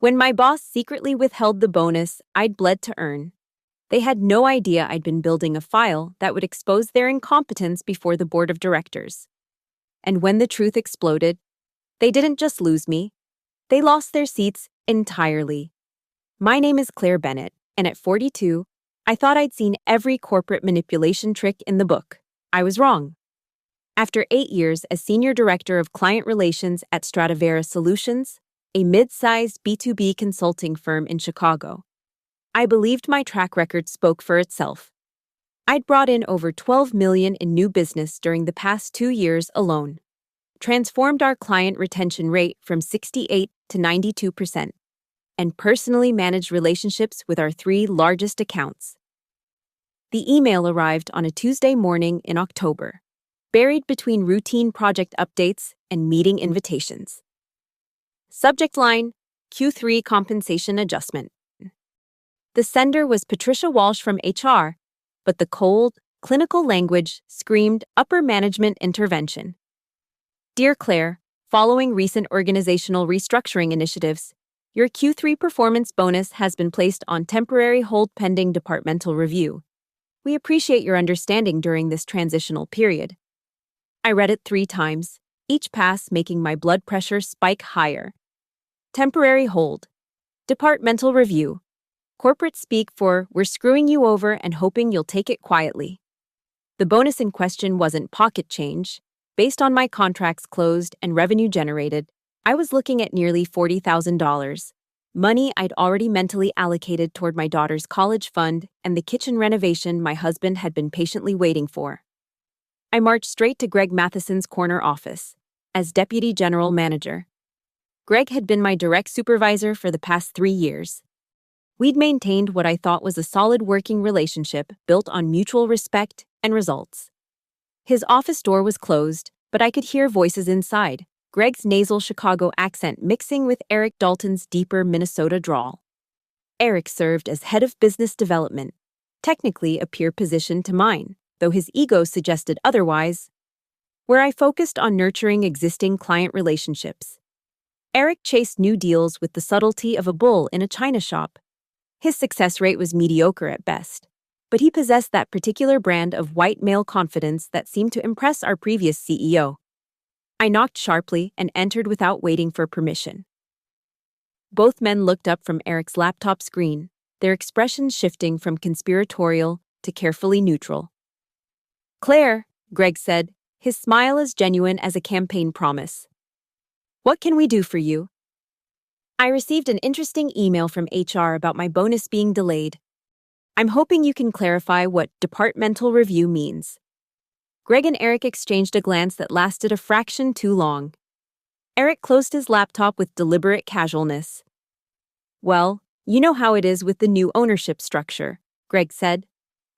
When my boss secretly withheld the bonus I'd bled to earn, they had no idea I'd been building a file that would expose their incompetence before the board of directors. And when the truth exploded, they didn't just lose me, they lost their seats entirely. My name is Claire Bennett, and at 42, I thought I'd seen every corporate manipulation trick in the book. I was wrong. After 8 years as Senior Director of Client Relations at Stradivarius Solutions, a mid-sized B2B consulting firm in Chicago, I believed my track record spoke for itself. I'd brought in over $12 million in new business during the past 2 years alone, transformed our client retention rate from 68 to 92%, and personally managed relationships with our 3 largest accounts. The email arrived on a Tuesday morning in October, buried between routine project updates and meeting invitations. Subject line, Q3 compensation adjustment. The sender was Patricia Walsh from HR, but the cold, clinical language screamed upper management intervention. Dear Claire, following recent organizational restructuring initiatives, your Q3 performance bonus has been placed on temporary hold pending departmental review. We appreciate your understanding during this transitional period. I read it 3 times, each pass making my blood pressure spike higher. Temporary hold. Departmental review. Corporate speak for we're screwing you over and hoping you'll take it quietly. The bonus in question wasn't pocket change. Based on my contracts closed and revenue generated, I was looking at nearly $40,000, money I'd already mentally allocated toward my daughter's college fund and the kitchen renovation my husband had been patiently waiting for. I marched straight to Greg Matheson's corner office, as Deputy General Manager. Greg had been my direct supervisor for the past 3 years. We'd maintained what I thought was a solid working relationship built on mutual respect and results. His office door was closed, but I could hear voices inside, Greg's nasal Chicago accent mixing with Eric Dalton's deeper Minnesota drawl. Eric served as head of business development, technically a peer position to mine, though his ego suggested otherwise, where I focused on nurturing existing client relationships. Eric chased new deals with the subtlety of a bull in a china shop. His success rate was mediocre at best, but he possessed that particular brand of white male confidence that seemed to impress our previous CEO. I knocked sharply and entered without waiting for permission. Both men looked up from Eric's laptop screen, their expressions shifting from conspiratorial to carefully neutral. Claire, Greg said, his smile as genuine as a campaign promise. What can we do for you? I received an interesting email from HR about my bonus being delayed. I'm hoping you can clarify what departmental review means. Greg and Eric exchanged a glance that lasted a fraction too long. Eric closed his laptop with deliberate casualness. Well, you know how it is with the new ownership structure, Greg said,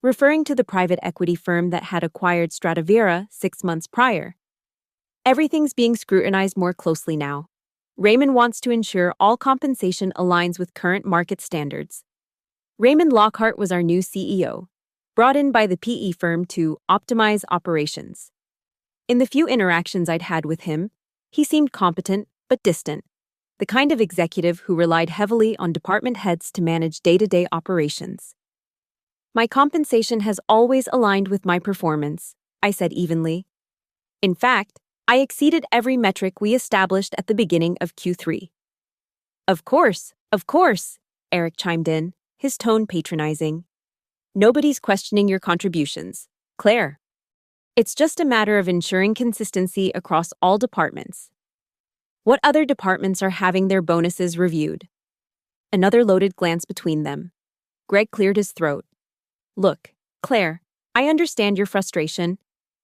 referring to the private equity firm that had acquired Stradivarius 6 months prior. Everything's being scrutinized more closely now. Raymond wants to ensure all compensation aligns with current market standards. Raymond Lockhart was our new CEO, brought in by the PE firm to optimize operations. In the few interactions I'd had with him, he seemed competent but distant, the kind of executive who relied heavily on department heads to manage day-to-day operations. My compensation has always aligned with my performance, I said evenly. In fact, I exceeded every metric we established at the beginning of Q3. Of course, Eric chimed in, his tone patronizing. Nobody's questioning your contributions, Claire. It's just a matter of ensuring consistency across all departments. What other departments are having their bonuses reviewed? Another loaded glance between them. Greg cleared his throat. Look, Claire, I understand your frustration,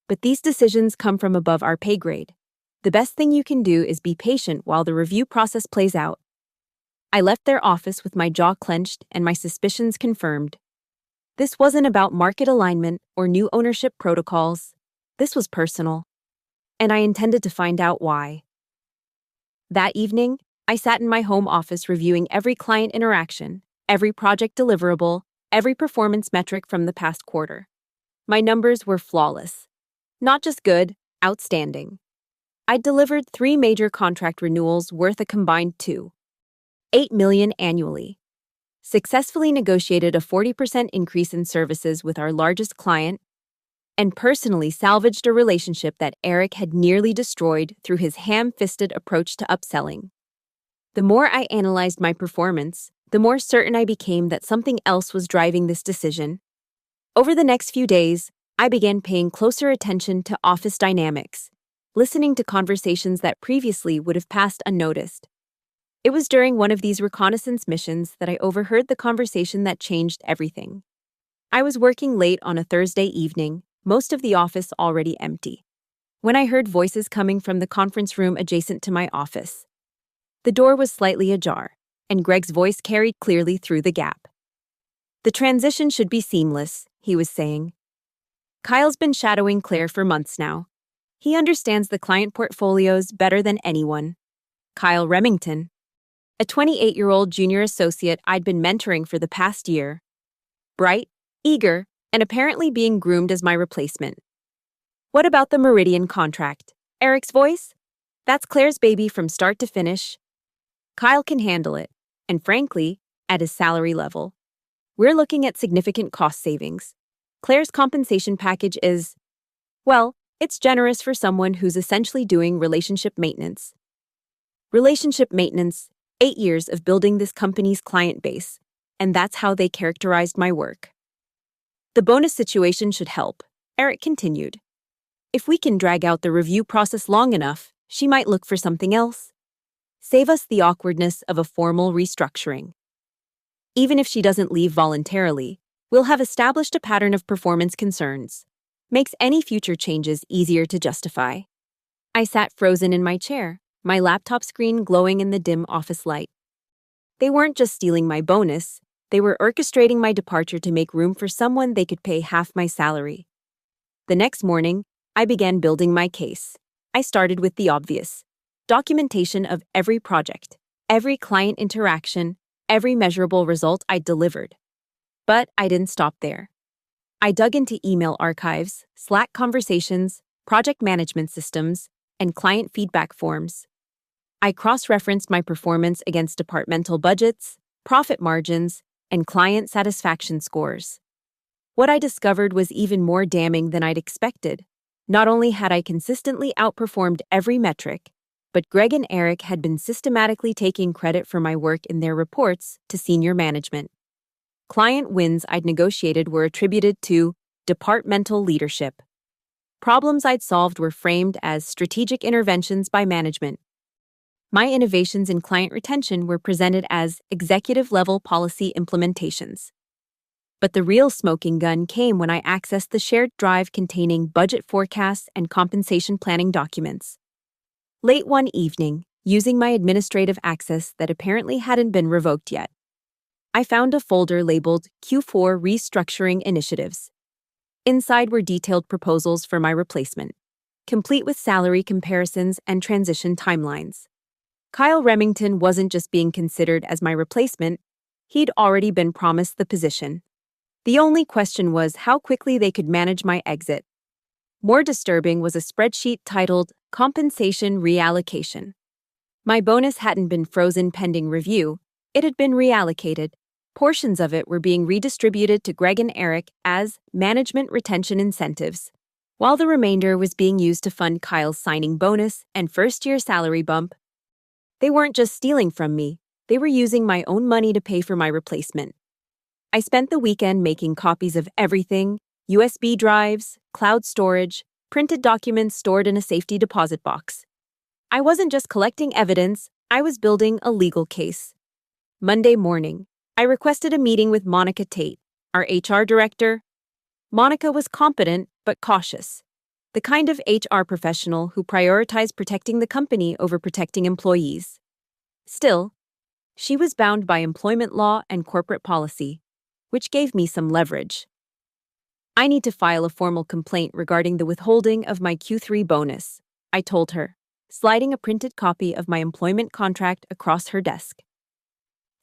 but these decisions come from above our pay grade. The best thing you can do is be patient while the review process plays out. I left their office with my jaw clenched and my suspicions confirmed. This wasn't about market alignment or new ownership protocols. This was personal, and I intended to find out why. That evening, I sat in my home office reviewing every client interaction, every project deliverable, every performance metric from the past quarter. My numbers were flawless. Not just good, outstanding. I delivered 3 major contract renewals worth a combined $2 $8 million annually. Successfully negotiated a 40% increase in services with our largest client, and personally salvaged a relationship that Eric had nearly destroyed through his ham-fisted approach to upselling. The more I analyzed my performance, the more certain I became that something else was driving this decision. Over the next few days, I began paying closer attention to office dynamics, listening to conversations that previously would have passed unnoticed. It was during one of these reconnaissance missions that I overheard the conversation that changed everything. I was working late on a Thursday evening, most of the office already empty, when I heard voices coming from the conference room adjacent to my office. The door was slightly ajar, and Greg's voice carried clearly through the gap. "The transition should be seamless," he was saying. "Kyle's been shadowing Claire for months now. He understands the client portfolios better than anyone." Kyle Remington, a 28-year-old junior associate I'd been mentoring for the past year. Bright, eager, and apparently being groomed as my replacement. "What about the Meridian contract?" Eric's voice? "That's Claire's baby from start to finish. Kyle can handle it, and frankly, at his salary level. We're looking at significant cost savings. Claire's compensation package is, well, it's generous for someone who's essentially doing relationship maintenance. Relationship maintenance, 8 years of building this company's client base, and that's how they characterized my work. The bonus situation should help," Eric continued. "If we can drag out the review process long enough, she might look for something else. Save us the awkwardness of a formal restructuring. Even if she doesn't leave voluntarily, we'll have established a pattern of performance concerns. Makes any future changes easier to justify." I sat frozen in my chair, my laptop screen glowing in the dim office light. They weren't just stealing my bonus, they were orchestrating my departure to make room for someone they could pay half my salary. The next morning, I began building my case. I started with the obvious: documentation of every project, every client interaction, every measurable result I delivered. But I didn't stop there. I dug into email archives, Slack conversations, project management systems, and client feedback forms. I cross-referenced my performance against departmental budgets, profit margins, and client satisfaction scores. What I discovered was even more damning than I'd expected. Not only had I consistently outperformed every metric, but Greg and Eric had been systematically taking credit for my work in their reports to senior management. Client wins I'd negotiated were attributed to departmental leadership. Problems I'd solved were framed as strategic interventions by management. My innovations in client retention were presented as executive-level policy implementations. But the real smoking gun came when I accessed the shared drive containing budget forecasts and compensation planning documents. Late one evening, using my administrative access that apparently hadn't been revoked yet, I found a folder labeled Q4 Restructuring Initiatives. Inside were detailed proposals for my replacement, complete with salary comparisons and transition timelines. Kyle Remington wasn't just being considered as my replacement, he'd already been promised the position. The only question was how quickly they could manage my exit. More disturbing was a spreadsheet titled Compensation Reallocation. My bonus hadn't been frozen pending review, it had been reallocated. Portions of it were being redistributed to Greg and Eric as management retention incentives, while the remainder was being used to fund Kyle's signing bonus and first-year salary bump. They weren't just stealing from me, they were using my own money to pay for my replacement. I spent the weekend making copies of everything: USB drives, cloud storage, printed documents stored in a safety deposit box. I wasn't just collecting evidence, I was building a legal case. Monday morning, I requested a meeting with Monica Tate, our HR director. Monica was competent but cautious, the kind of HR professional who prioritized protecting the company over protecting employees. Still, she was bound by employment law and corporate policy, which gave me some leverage. "I need to file a formal complaint regarding the withholding of my Q3 bonus," I told her, sliding a printed copy of my employment contract across her desk.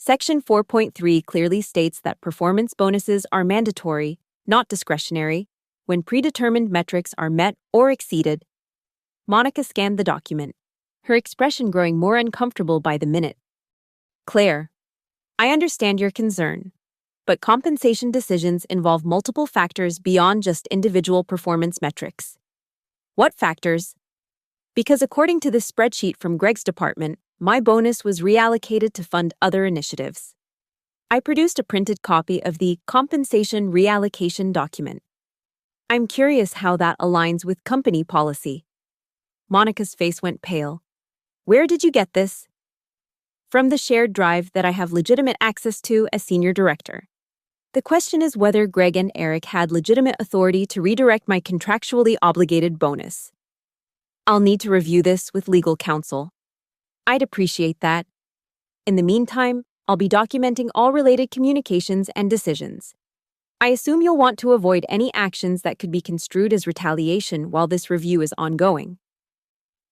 Section 4.3 clearly states that performance bonuses are mandatory, not discretionary, when predetermined metrics are met or exceeded. Monica scanned the document, her expression growing more uncomfortable by the minute. Claire, I understand your concern, but compensation decisions involve multiple factors beyond just individual performance metrics. What factors? Because according to this spreadsheet from Greg's department, my bonus was reallocated to fund other initiatives. I produced a printed copy of the compensation reallocation document. I'm curious how that aligns with company policy. Monica's face went pale. Where did you get this? From the shared drive that I have legitimate access to as senior director. The question is whether Greg and Eric had legitimate authority to redirect my contractually obligated bonus. I'll need to review this with legal counsel. I'd appreciate that. In the meantime, I'll be documenting all related communications and decisions. I assume you'll want to avoid any actions that could be construed as retaliation while this review is ongoing.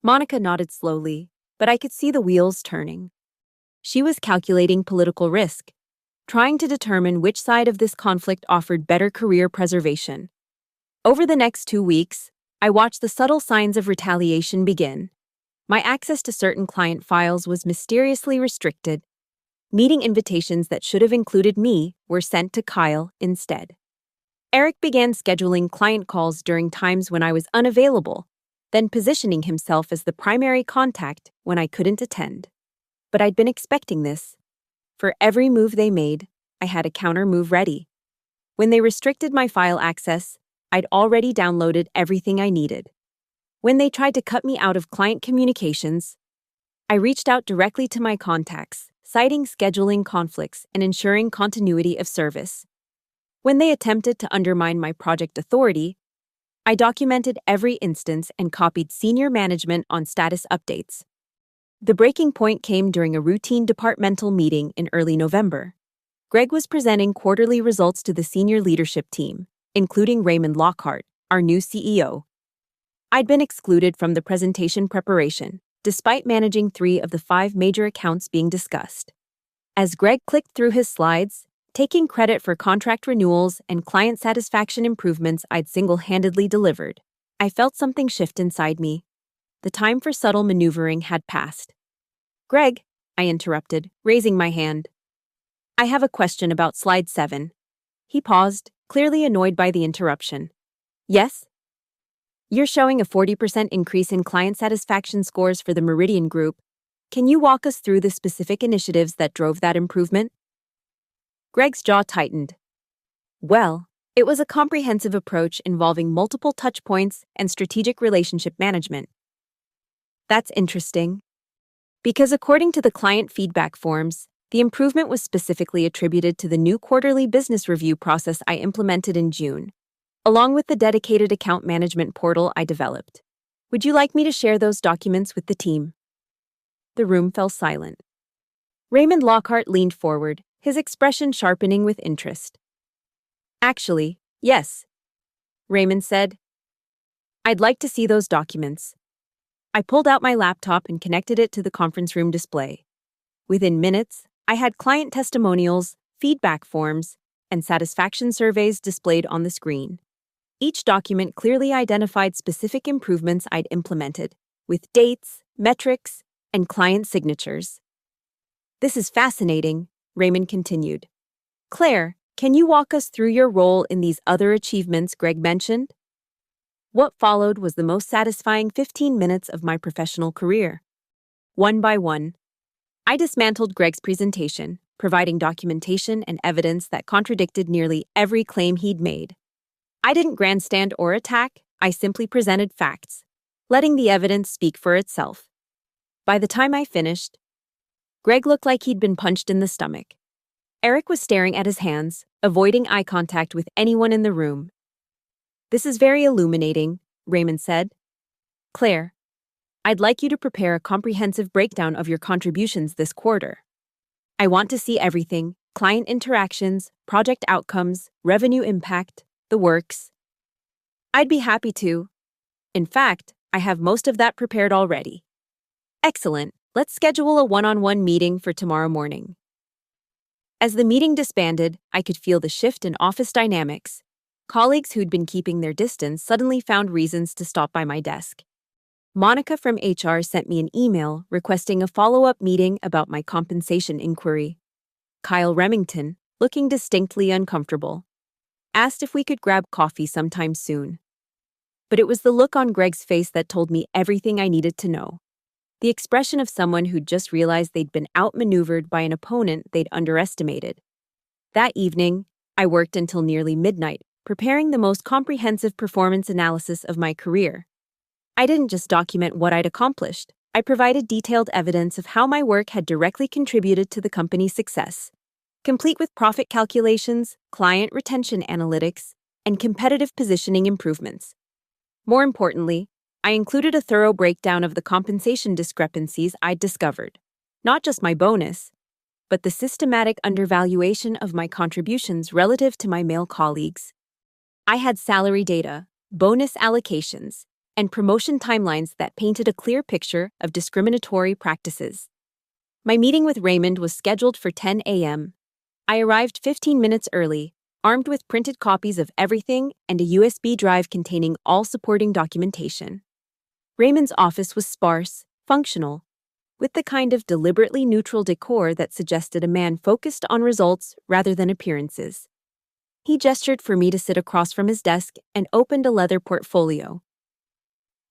Monica nodded slowly, but I could see the wheels turning. She was calculating political risk, trying to determine which side of this conflict offered better career preservation. Over the next 2 weeks, I watched the subtle signs of retaliation begin. My access to certain client files was mysteriously restricted. Meeting invitations that should have included me were sent to Kyle instead. Eric began scheduling client calls during times when I was unavailable, then positioning himself as the primary contact when I couldn't attend. But I'd been expecting this. For every move they made, I had a counter move ready. When they restricted my file access, I'd already downloaded everything I needed. When they tried to cut me out of client communications, I reached out directly to my contacts, citing scheduling conflicts and ensuring continuity of service. When they attempted to undermine my project authority, I documented every instance and copied senior management on status updates. The breaking point came during a routine departmental meeting in early November. Greg was presenting quarterly results to the senior leadership team, including Raymond Lockhart, our new CEO. I'd been excluded from the presentation preparation, despite managing 3 of the 5 major accounts being discussed. As Greg clicked through his slides, taking credit for contract renewals and client satisfaction improvements I'd single-handedly delivered, I felt something shift inside me. The time for subtle maneuvering had passed. Greg, I interrupted, raising my hand. I have a question about slide 7. He paused, clearly annoyed by the interruption. Yes? You're showing a 40% increase in client satisfaction scores for the Meridian Group. Can you walk us through the specific initiatives that drove that improvement? Greg's jaw tightened. Well, it was a comprehensive approach involving multiple touchpoints and strategic relationship management. That's interesting. Because according to the client feedback forms, the improvement was specifically attributed to the new quarterly business review process I implemented in June, along with the dedicated account management portal I developed. Would you like me to share those documents with the team? The room fell silent. Raymond Lockhart leaned forward, his expression sharpening with interest. Actually, yes, Raymond said. I'd like to see those documents. I pulled out my laptop and connected it to the conference room display. Within minutes, I had client testimonials, feedback forms, and satisfaction surveys displayed on the screen. Each document clearly identified specific improvements I'd implemented, with dates, metrics, and client signatures. This is fascinating, Raymond continued. Claire, can you walk us through your role in these other achievements Greg mentioned? What followed was the most satisfying 15 minutes of my professional career. One by one, I dismantled Greg's presentation, providing documentation and evidence that contradicted nearly every claim he'd made. I didn't grandstand or attack, I simply presented facts, letting the evidence speak for itself. By the time I finished, Greg looked like he'd been punched in the stomach. Eric was staring at his hands, avoiding eye contact with anyone in the room. This is very illuminating, Raymond said. Claire, I'd like you to prepare a comprehensive breakdown of your contributions this quarter. I want to see everything: client interactions, project outcomes, revenue impact, the works. I'd be happy to. In fact, I have most of that prepared already. Excellent. Let's schedule a one-on-one meeting for tomorrow morning. As the meeting disbanded, I could feel the shift in office dynamics. Colleagues who'd been keeping their distance suddenly found reasons to stop by my desk. Monica from HR sent me an email requesting a follow-up meeting about my compensation inquiry. Kyle Remington, looking distinctly uncomfortable, asked if we could grab coffee sometime soon. But it was the look on Greg's face that told me everything I needed to know. The expression of someone who'd just realized they'd been outmaneuvered by an opponent they'd underestimated. That evening, I worked until nearly midnight, preparing the most comprehensive performance analysis of my career. I didn't just document what I'd accomplished. I provided detailed evidence of how my work had directly contributed to the company's success, complete with profit calculations, client retention analytics, and competitive positioning improvements. More importantly, I included a thorough breakdown of the compensation discrepancies I'd discovered, not just my bonus, but the systematic undervaluation of my contributions relative to my male colleagues. I had salary data, bonus allocations, and promotion timelines that painted a clear picture of discriminatory practices. My meeting with Raymond was scheduled for 10 a.m. I arrived 15 minutes early, armed with printed copies of everything and a USB drive containing all supporting documentation. Raymond's office was sparse, functional, with the kind of deliberately neutral decor that suggested a man focused on results rather than appearances. He gestured for me to sit across from his desk and opened a leather portfolio.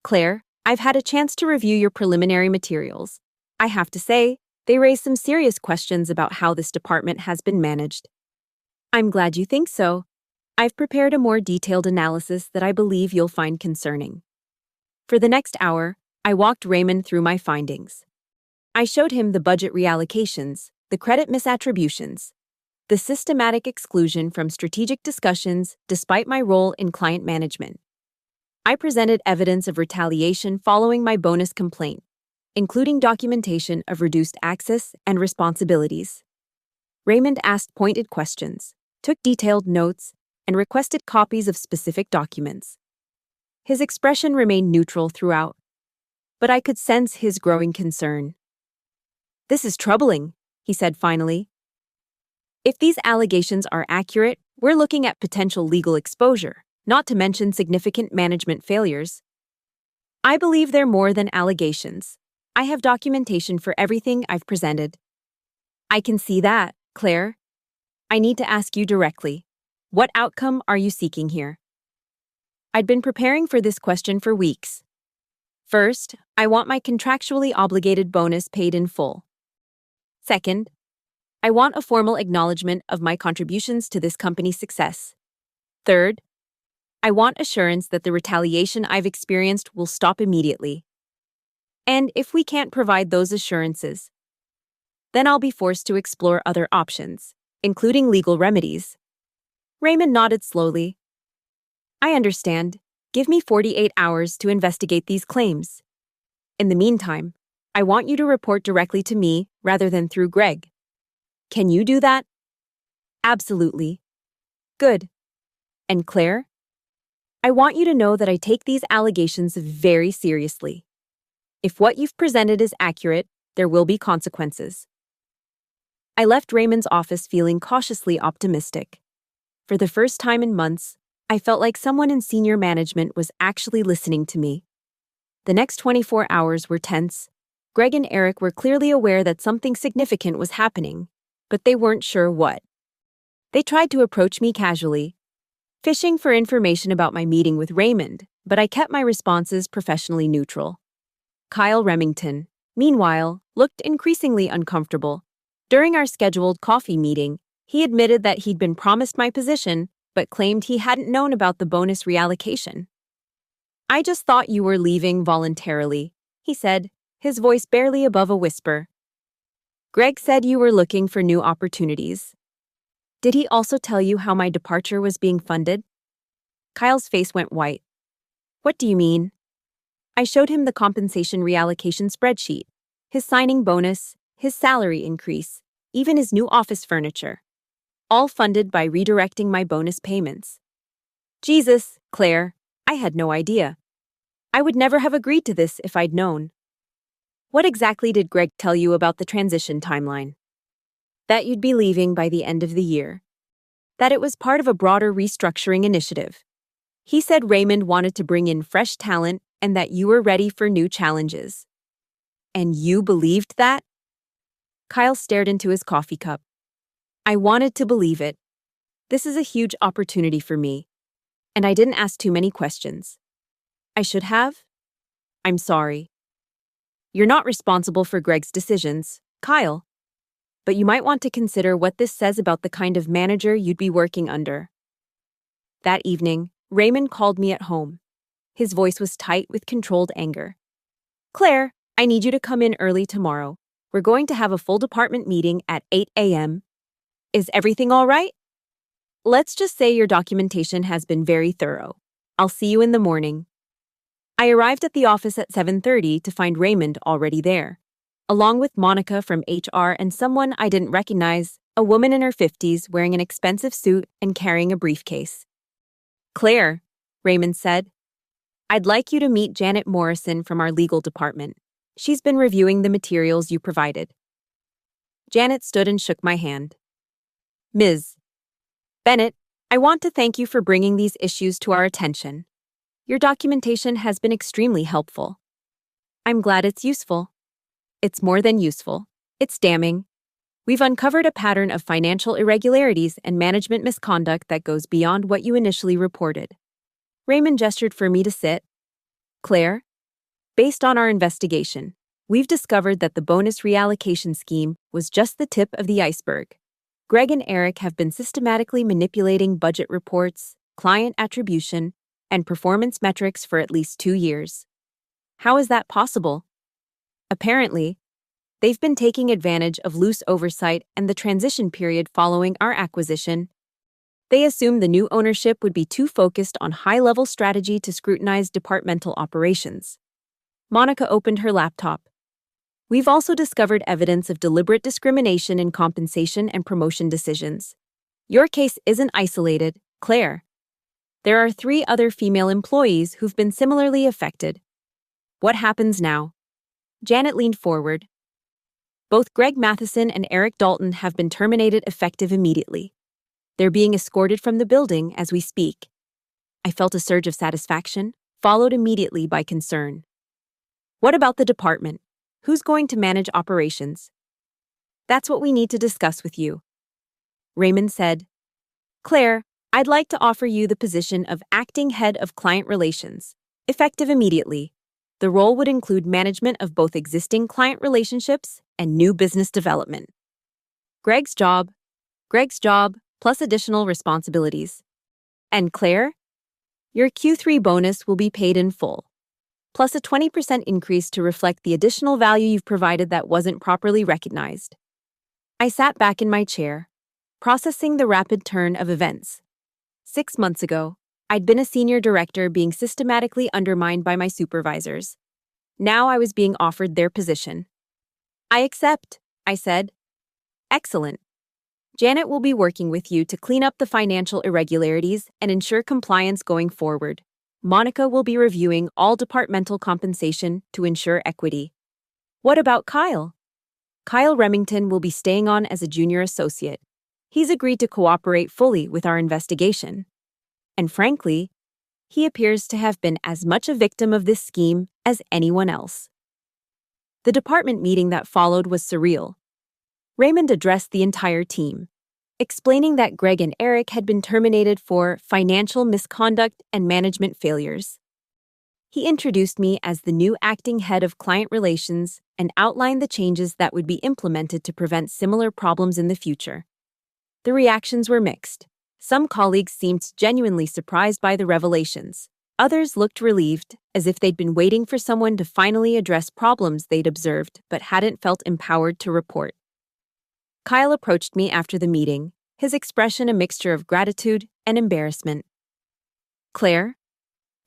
"Claire, I've had a chance to review your preliminary materials. I have to say, they raise some serious questions about how this department has been managed." "I'm glad you think so. I've prepared a more detailed analysis that I believe you'll find concerning." For the next hour, I walked Raymond through my findings. I showed him the budget reallocations, the credit misattributions, the systematic exclusion from strategic discussions despite my role in client management. I presented evidence of retaliation following my bonus complaint, including documentation of reduced access and responsibilities. Raymond asked pointed questions, took detailed notes, and requested copies of specific documents. His expression remained neutral throughout, but I could sense his growing concern. "This is troubling," he said finally. "If these allegations are accurate, we're looking at potential legal exposure, not to mention significant management failures." "I believe they're more than allegations. I have documentation for everything I've presented." "I can see that, Claire. I need to ask you directly. What outcome are you seeking here?" I'd been preparing for this question for weeks. First, I want my contractually obligated bonus paid in full. Second, I want a formal acknowledgement of my contributions to this company's success. Third, I want assurance that the retaliation I've experienced will stop immediately. And if we can't provide those assurances, then I'll be forced to explore other options, including legal remedies. Raymond nodded slowly. "I understand. Give me 48 hours to investigate these claims. In the meantime, I want you to report directly to me rather than through Greg. Can you do that?" "Absolutely." "Good. And Claire? I want you to know that I take these allegations very seriously. If what you've presented is accurate, there will be consequences." I left Raymond's office feeling cautiously optimistic. For the first time in months, I felt like someone in senior management was actually listening to me. The next 24 hours were tense. Greg and Eric were clearly aware that something significant was happening, but they weren't sure what. They tried to approach me casually, fishing for information about my meeting with Raymond, but I kept my responses professionally neutral. Kyle Remington, meanwhile, looked increasingly uncomfortable. During our scheduled coffee meeting, he admitted that he'd been promised my position, but claimed he hadn't known about the bonus reallocation. "I just thought you were leaving voluntarily," he said, his voice barely above a whisper. "Greg said you were looking for new opportunities. Did he also tell you how my departure was being funded?" Kyle's face went white. "What do you mean?" I showed him the compensation reallocation spreadsheet, his signing bonus, his salary increase, even his new office furniture, all funded by redirecting my bonus payments. Jesus, Claire, I had no idea. I would never have agreed to this if I'd known. What exactly did Greg tell you about the transition timeline? That you'd be leaving by the end of the year. That it was part of a broader restructuring initiative. He said Raymond wanted to bring in fresh talent and that you were ready for new challenges. And you believed that? Kyle stared into his coffee cup. I wanted to believe it. This is a huge opportunity for me. And I didn't ask too many questions. I should have? I'm sorry. You're not responsible for Greg's decisions, Kyle. But you might want to consider what this says about the kind of manager you'd be working under. That evening, Raymond called me at home. His voice was tight with controlled anger. Claire, I need you to come in early tomorrow. We're going to have a full department meeting at 8 a.m. Is everything all right? Let's just say your documentation has been very thorough. I'll see you in the morning. I arrived at the office at 7:30 to find Raymond already there, along with Monica from HR and someone I didn't recognize, a woman in her 50s wearing an expensive suit and carrying a briefcase. Claire, Raymond said, I'd like you to meet Janet Morrison from our legal department. She's been reviewing the materials you provided. Janet stood and shook my hand. Ms. Bennett, I want to thank you for bringing these issues to our attention. Your documentation has been extremely helpful. I'm glad it's useful. It's more than useful. It's damning. We've uncovered a pattern of financial irregularities and management misconduct that goes beyond what you initially reported. Raymond gestured for me to sit. Claire, based on our investigation, we've discovered that the bonus reallocation scheme was just the tip of the iceberg. Greg and Eric have been systematically manipulating budget reports, client attribution, and performance metrics for at least 2 years. How is that possible? Apparently, they've been taking advantage of loose oversight and the transition period following our acquisition. They assumed the new ownership would be too focused on high-level strategy to scrutinize departmental operations. Monica opened her laptop. We've also discovered evidence of deliberate discrimination in compensation and promotion decisions. Your case isn't isolated, Claire. There are 3 other female employees who've been similarly affected. What happens now? Janet leaned forward. Both Greg Matheson and Eric Dalton have been terminated effective immediately. They're being escorted from the building as we speak. I felt a surge of satisfaction, followed immediately by concern. What about the department? Who's going to manage operations? That's what we need to discuss with you. Raymond said, Claire, I'd like to offer you the position of acting head of client relations, effective immediately. The role would include management of both existing client relationships and new business development. Greg's job, plus additional responsibilities. And Claire, your Q3 bonus will be paid in full, plus a 20% increase to reflect the additional value you've provided that wasn't properly recognized. I sat back in my chair, processing the rapid turn of events. 6 months ago, I'd been a senior director being systematically undermined by my supervisors. Now I was being offered their position. I accept, I said. Excellent. Janet will be working with you to clean up the financial irregularities and ensure compliance going forward. Monica will be reviewing all departmental compensation to ensure equity. What about Kyle? Kyle Remington will be staying on as a junior associate. He's agreed to cooperate fully with our investigation. And frankly, he appears to have been as much a victim of this scheme as anyone else. The department meeting that followed was surreal. Raymond addressed the entire team, explaining that Greg and Eric had been terminated for financial misconduct and management failures. He introduced me as the new acting head of client relations and outlined the changes that would be implemented to prevent similar problems in the future. The reactions were mixed. Some colleagues seemed genuinely surprised by the revelations. Others looked relieved, as if they'd been waiting for someone to finally address problems they'd observed but hadn't felt empowered to report. Kyle approached me after the meeting, his expression a mixture of gratitude and embarrassment. Claire,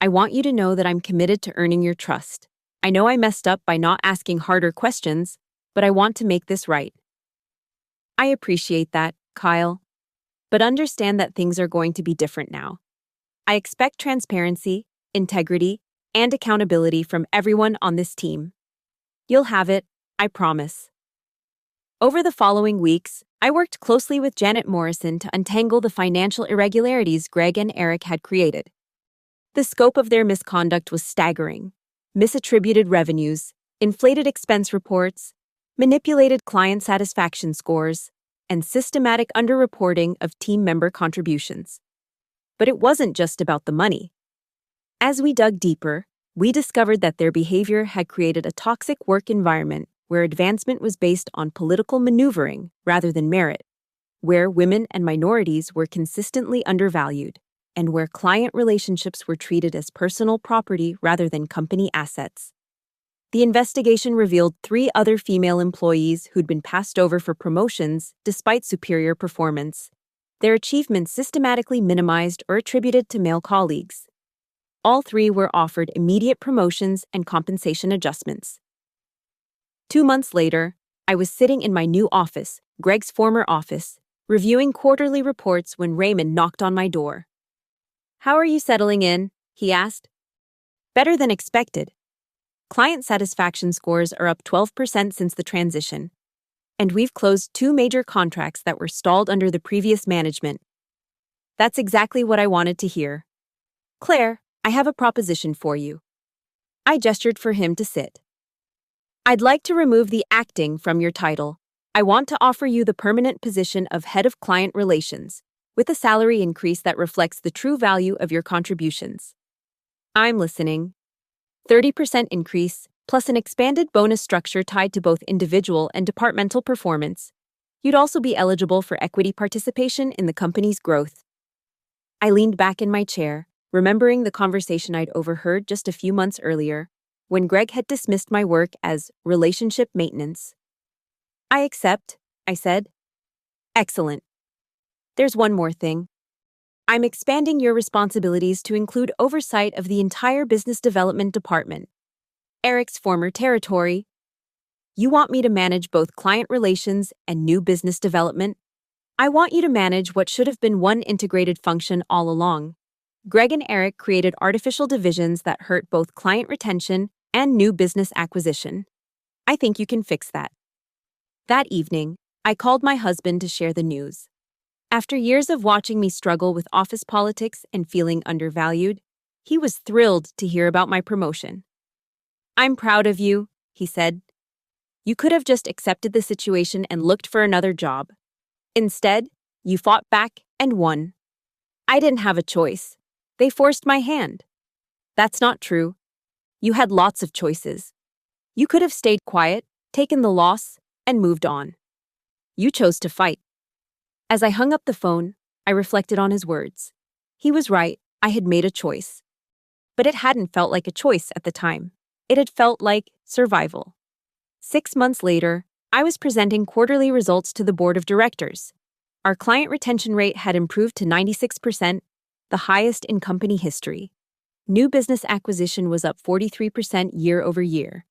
I want you to know that I'm committed to earning your trust. I know I messed up by not asking harder questions, but I want to make this right. I appreciate that, Kyle. But understand that things are going to be different now. I expect transparency, integrity, and accountability from everyone on this team. You'll have it, I promise. Over the following weeks, I worked closely with Janet Morrison to untangle the financial irregularities Greg and Eric had created. The scope of their misconduct was staggering, misattributed revenues, inflated expense reports, manipulated client satisfaction scores, and systematic underreporting of team member contributions. But it wasn't just about the money. As we dug deeper, we discovered that their behavior had created a toxic work environment where advancement was based on political maneuvering rather than merit, where women and minorities were consistently undervalued, and where client relationships were treated as personal property rather than company assets. The investigation revealed 3 other female employees who'd been passed over for promotions despite superior performance, their achievements systematically minimized or attributed to male colleagues. All 3 were offered immediate promotions and compensation adjustments. 2 months later, I was sitting in my new office, Greg's former office, reviewing quarterly reports when Raymond knocked on my door. "How are you settling in?" he asked. "Better than expected. Client satisfaction scores are up 12% since the transition, and we've closed 2 major contracts that were stalled under the previous management." "That's exactly what I wanted to hear. Claire, I have a proposition for you." I gestured for him to sit. "I'd like to remove the acting from your title. I want to offer you the permanent position of Head of Client Relations, with a salary increase that reflects the true value of your contributions." "I'm listening." 30% increase, plus an expanded bonus structure tied to both individual and departmental performance. You'd also be eligible for equity participation in the company's growth. I leaned back in my chair, remembering the conversation I'd overheard just a few months earlier, when Greg had dismissed my work as relationship maintenance. "I accept," I said. "Excellent. There's one more thing. I'm expanding your responsibilities to include oversight of the entire business development department, Eric's former territory. You want me to manage both client relations and new business development? I want you to manage what should have been one integrated function all along. Greg and Eric created artificial divisions that hurt both client retention and new business acquisition. I think you can fix that." That evening, I called my husband to share the news. After years of watching me struggle with office politics and feeling undervalued, he was thrilled to hear about my promotion. "I'm proud of you," he said. "You could have just accepted the situation and looked for another job. Instead, you fought back and won." "I didn't have a choice. They forced my hand." "That's not true. You had lots of choices. You could have stayed quiet, taken the loss, and moved on. You chose to fight." As I hung up the phone, I reflected on his words. He was right, I had made a choice. But it hadn't felt like a choice at the time. It had felt like survival. 6 months later, I was presenting quarterly results to the board of directors. Our client retention rate had improved to 96%, the highest in company history. New business acquisition was up 43% year over year.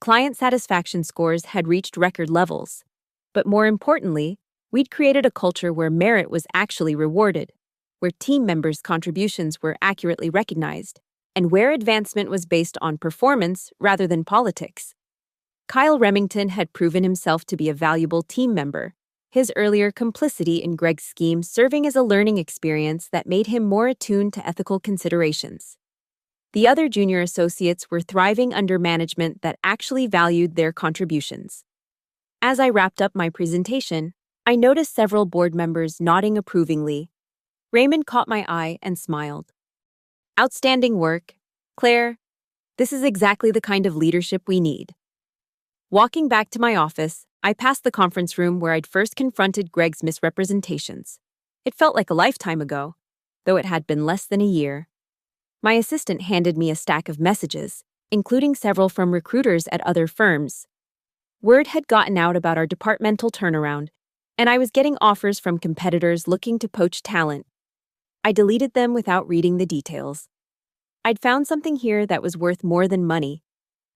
Client satisfaction scores had reached record levels. But more importantly, we'd created a culture where merit was actually rewarded, where team members' contributions were accurately recognized, and where advancement was based on performance rather than politics. Kyle Remington had proven himself to be a valuable team member, his earlier complicity in Greg's scheme serving as a learning experience that made him more attuned to ethical considerations. The other junior associates were thriving under management that actually valued their contributions. As I wrapped up my presentation, I noticed several board members nodding approvingly. Raymond caught my eye and smiled. "Outstanding work. Claire, this is exactly the kind of leadership we need." Walking back to my office, I passed the conference room where I'd first confronted Greg's misrepresentations. It felt like a lifetime ago, though it had been less than a year. My assistant handed me a stack of messages, including several from recruiters at other firms. Word had gotten out about our departmental turnaround, and I was getting offers from competitors looking to poach talent. I deleted them without reading the details. I'd found something here that was worth more than money: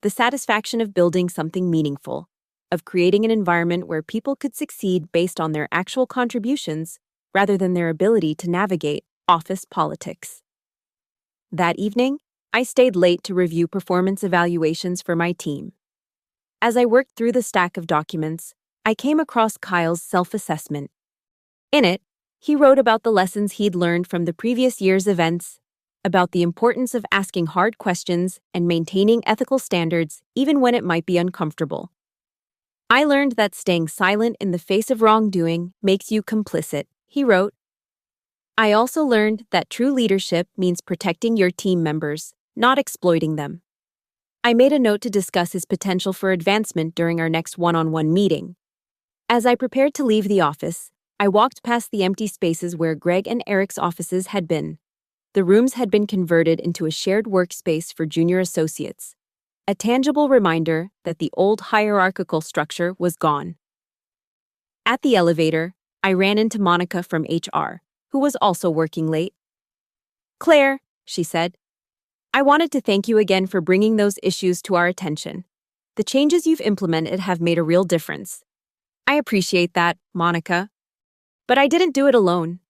the satisfaction of building something meaningful, of creating an environment where people could succeed based on their actual contributions rather than their ability to navigate office politics. That evening, I stayed late to review performance evaluations for my team. As I worked through the stack of documents, I came across Kyle's self-assessment. In it, he wrote about the lessons he'd learned from the previous year's events, about the importance of asking hard questions and maintaining ethical standards even when it might be uncomfortable. I learned that staying silent in the face of wrongdoing makes you complicit, he wrote. I also learned that true leadership means protecting your team members, not exploiting them. I made a note to discuss his potential for advancement during our next one-on-one meeting. As I prepared to leave the office, I walked past the empty spaces where Greg and Eric's offices had been. The rooms had been converted into a shared workspace for junior associates, a tangible reminder that the old hierarchical structure was gone. At the elevator, I ran into Monica from HR, who was also working late. "Claire," she said, "I wanted to thank you again for bringing those issues to our attention. The changes you've implemented have made a real difference." "I appreciate that, Monica. But I didn't do it alone.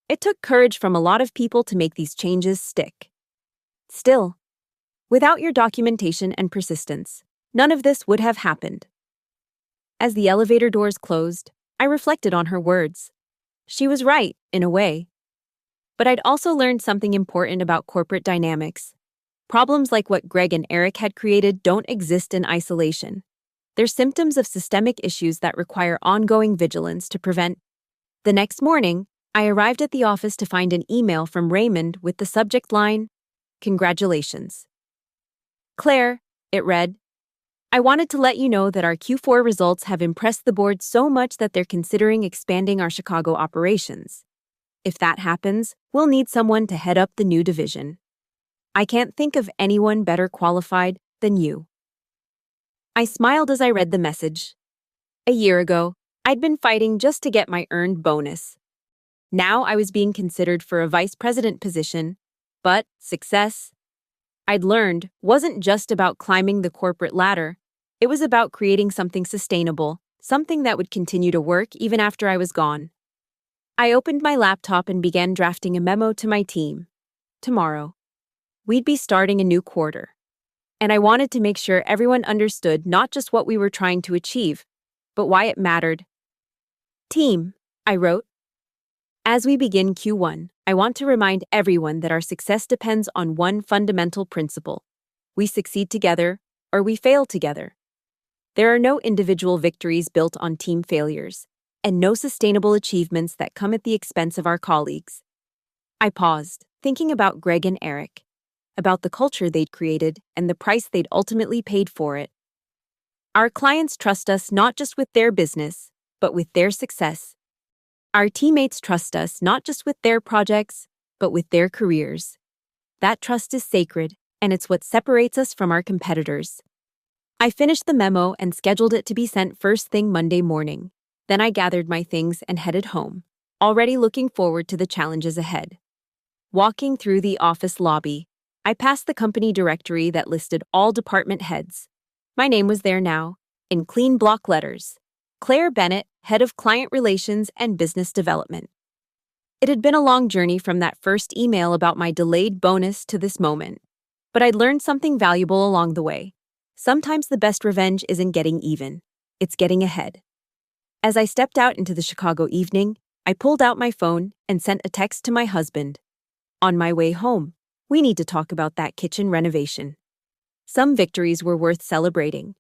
It took courage from a lot of people to make these changes stick. Still, without your documentation and persistence, none of this would have happened." As the elevator doors closed, I reflected on her words. She was right, in a way. But I'd also learned something important about corporate dynamics. Problems like what Greg and Eric had created don't exist in isolation. They're symptoms of systemic issues that require ongoing vigilance to prevent. The next morning, I arrived at the office to find an email from Raymond with the subject line, "Congratulations." "Claire," it read, "I wanted to let you know that our Q4 results have impressed the board so much that they're considering expanding our Chicago operations. If that happens, we'll need someone to head up the new division. I can't think of anyone better qualified than you." I smiled as I read the message. A year ago, I'd been fighting just to get my earned bonus. Now I was being considered for a vice president position, but success, I'd learned, wasn't just about climbing the corporate ladder. It was about creating something sustainable, something that would continue to work even after I was gone. I opened my laptop and began drafting a memo to my team. Tomorrow, we'd be starting a new quarter. And I wanted to make sure everyone understood not just what we were trying to achieve, but why it mattered. "Team," I wrote. "As we begin Q1, I want to remind everyone that our success depends on one fundamental principle. We succeed together, or we fail together. There are no individual victories built on team failures, and no sustainable achievements that come at the expense of our colleagues." I paused, thinking about Greg and Eric, about the culture they'd created and the price they'd ultimately paid for it. Our clients trust us not just with their business, but with their success. Our teammates trust us not just with their projects, but with their careers. That trust is sacred, and it's what separates us from our competitors. I finished the memo and scheduled it to be sent first thing Monday morning. Then I gathered my things and headed home, already looking forward to the challenges ahead. Walking through the office lobby, I passed the company directory that listed all department heads. My name was there now, in clean block letters. Claire Bennett, Head of Client Relations and Business Development. It had been a long journey from that first email about my delayed bonus to this moment, but I'd learned something valuable along the way. Sometimes the best revenge isn't getting even, it's getting ahead. As I stepped out into the Chicago evening, I pulled out my phone and sent a text to my husband. "On my way home, we need to talk about that kitchen renovation." Some victories were worth celebrating,